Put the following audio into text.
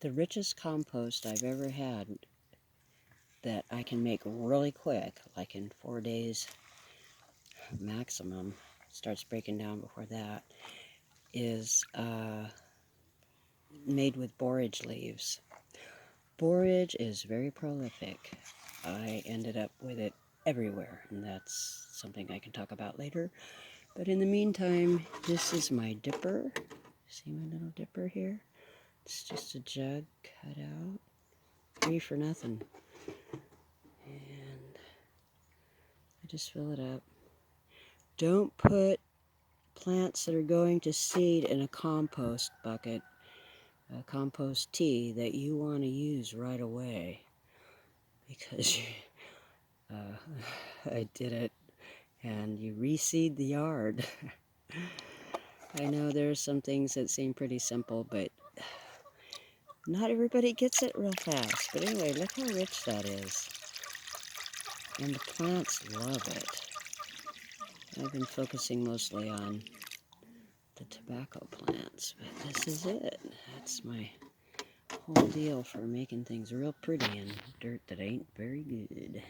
The richest compost I've ever had that I can make really quick, like in 4 days maximum, starts breaking down before that, is made with borage leaves. Borage is very prolific. I ended up with it everywhere, and that's something I can talk about later. But in the meantime, this is my dipper. See my little dipper here? It's just a jug cut out, free for nothing. And I just fill it up. Don't put plants that are going to seed in a compost bucket, a compost tea that you want to use right away, because I did it, and you reseed the yard. I know there's some things that seem pretty simple, but not everybody gets it real fast. But anyway, look how rich that is. And the plants love it. I've been focusing mostly on the tobacco plants, but this is it. That's my whole deal for making things real pretty in dirt that ain't very good.